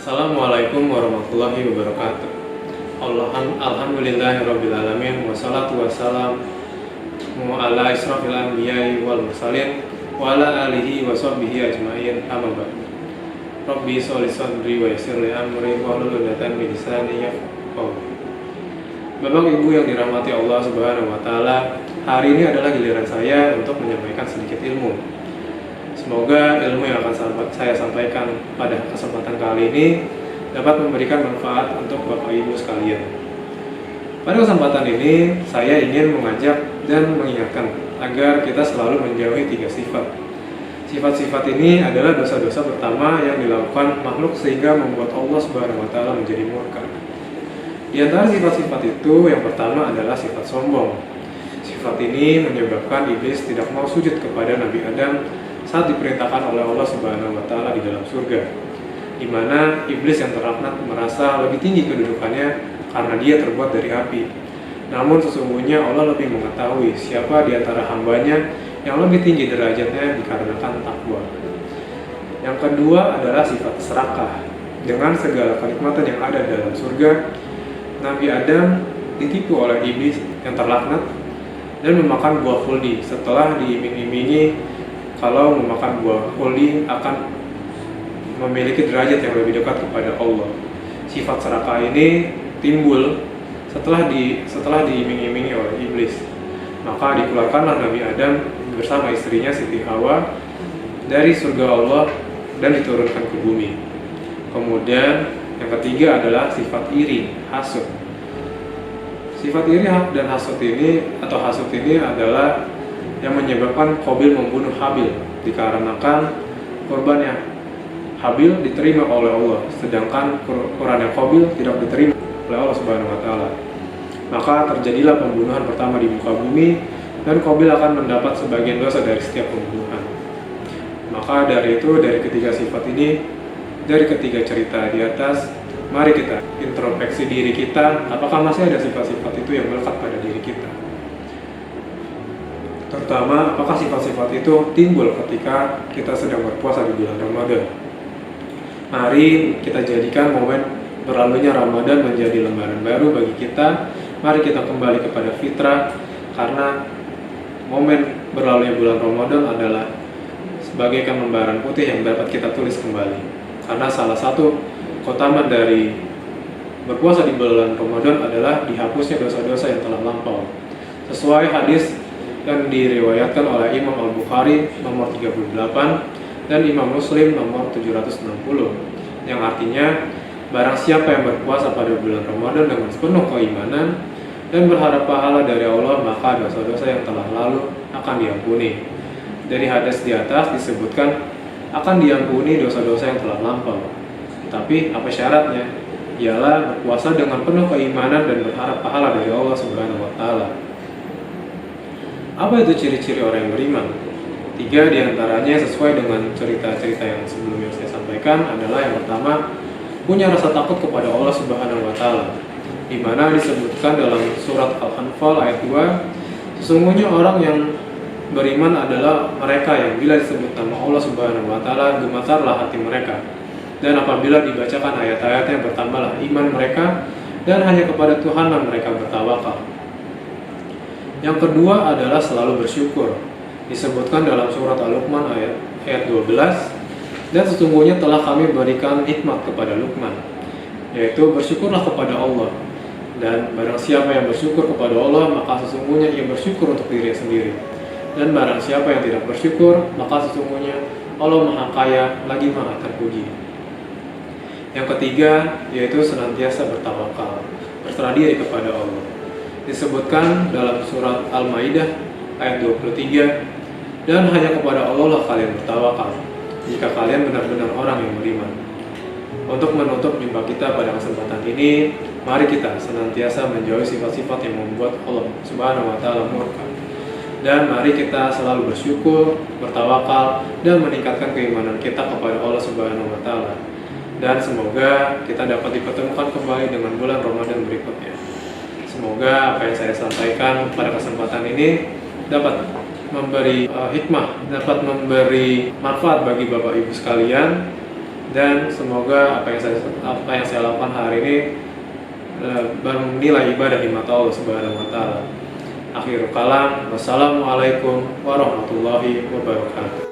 Assalamualaikum warahmatullahi wabarakatuh. Alhamdulillahirabbil alamin wassalatu wassalamu ala israfil anbiya'i wal mursalin wa ala alihi wa sahbihi ajmain. Amma ba'd. Rabbi sholli sadri wa yassir li amri wahlul 'uqdatam min lisani yafqahu. Bapak Ibu yang dirahmati Allah Subhanahu wa taala, hari ini adalah giliran saya untuk menyampaikan sedikit ilmu. Semoga ilmu yang akan saya sampaikan pada kesempatan kali ini dapat memberikan manfaat untuk Bapak Ibu sekalian. Pada kesempatan ini, saya ingin mengajak dan mengingatkan agar kita selalu menjauhi 3 sifat. Sifat-sifat ini adalah dosa-dosa pertama yang dilakukan makhluk sehingga membuat Allah Subhanahu wa taala menjadi murka. Di antara sifat-sifat itu, yang pertama adalah sifat sombong. Sifat ini menyebabkan iblis tidak mau sujud kepada Nabi Adam saat diperintahkan oleh Allah Subhanahu wa taala di dalam surga, di mana iblis yang terlaknat merasa lebih tinggi kedudukannya karena dia terbuat dari api. Namun sesungguhnya Allah lebih mengetahui siapa di antara hambanya yang lebih tinggi derajatnya dikarenakan takwa. Yang kedua adalah sifat serakah. Dengan segala kenikmatan yang ada dalam surga, Nabi Adam ditipu oleh iblis yang terlaknat dan memakan buah khuldi setelah diiming-imingi kalau memakan buah khuldi akan memiliki derajat yang lebih dekat kepada Allah. Sifat serakah ini timbul setelah diiming-imingi oleh iblis. Maka dikeluarkanlah Nabi Adam bersama istrinya Siti Hawa dari surga Allah dan diturunkan ke bumi. Kemudian yang ketiga adalah sifat iri, hasud. Sifat iri dan hasud ini adalah yang menyebabkan Qabil membunuh Habil dikarenakan korbannya Habil diterima oleh Allah, sedangkan korbannya Qabil tidak diterima oleh Allah Subhanahu wa taala. Maka terjadilah pembunuhan pertama di muka bumi dan Qabil akan mendapat sebagian dosa dari setiap pembunuhan. Maka dari ketiga sifat ini, dari ketiga cerita di atas, mari kita introspeksi diri kita, apakah masih ada sifat-sifat itu yang melekat pada diri kita. Terutama, apakah sifat-sifat itu timbul ketika kita sedang berpuasa di bulan Ramadan. Mari kita jadikan momen berlalunya Ramadan menjadi lembaran baru bagi kita. Mari kita kembali kepada fitrah, karena momen berlalunya bulan Ramadan adalah sebagaikan lembaran putih yang dapat kita tulis kembali. Karena salah satu keutamaan dari berpuasa di bulan Ramadan adalah dihapusnya dosa-dosa yang telah lampau. Sesuai hadis yang diriwayatkan oleh Imam Al-Bukhari nomor 38 dan Imam Muslim nomor 760, yang artinya barang siapa yang berpuasa pada bulan Ramadan dengan sepenuh keimanan dan berharap pahala dari Allah, maka dosa-dosa yang telah lalu akan diampuni. Dari hadis di atas disebutkan akan diampuni dosa-dosa yang telah lampau. Tapi apa syaratnya? Ialah berpuasa dengan penuh keimanan dan berharap pahala dari Allah Subhanahu wa taala. Apa itu ciri-ciri orang yang beriman? 3 diantaranya sesuai dengan cerita-cerita yang sebelumnya saya sampaikan adalah yang pertama, punya rasa takut kepada Allah Subhanahu wa taala, di mana disebutkan dalam surat Al-Anfal ayat 2, sesungguhnya orang yang beriman adalah mereka yang bila disebut nama Allah Subhanahu wa taala gemetarlah hati mereka, dan apabila dibacakan ayat-ayatnya bertambahlah iman mereka, dan hanya kepada Tuhanlah mereka bertawakal. Yang kedua adalah selalu bersyukur. Disebutkan dalam surat Al-Luqman ayat 12, dan sesungguhnya telah kami berikan hikmat kepada Luqman, yaitu bersyukurlah kepada Allah. Dan barang siapa yang bersyukur kepada Allah, maka sesungguhnya ia bersyukur untuk dirinya sendiri. Dan barang siapa yang tidak bersyukur, maka sesungguhnya Allah Maha Kaya lagi Maha Terpuji. Yang ketiga yaitu senantiasa bertawakal, berserah diri kepada Allah. Disebutkan dalam surat Al-Maidah ayat 23, dan hanya kepada Allah lah kalian bertawakal jika kalian benar-benar orang yang beriman. Untuk menutup jumpa kita pada kesempatan ini, mari kita senantiasa menjauhi sifat-sifat yang membuat Allah Subhanahu wa taala murka. Dan mari kita selalu bersyukur, bertawakal, dan meningkatkan keimanan kita kepada Allah Subhanahu wa taala. Dan semoga kita dapat dipertemukan kembali dengan bulan Ramadan berikutnya. Semoga apa yang saya sampaikan pada kesempatan ini dapat memberi hikmah, dapat memberi manfaat bagi Bapak Ibu sekalian, dan semoga apa yang saya lakukan hari ini bernilai ibadah di mata Allah Subhanahu wa taala. Akhirul kalam, wassalamualaikum warahmatullahi wabarakatuh.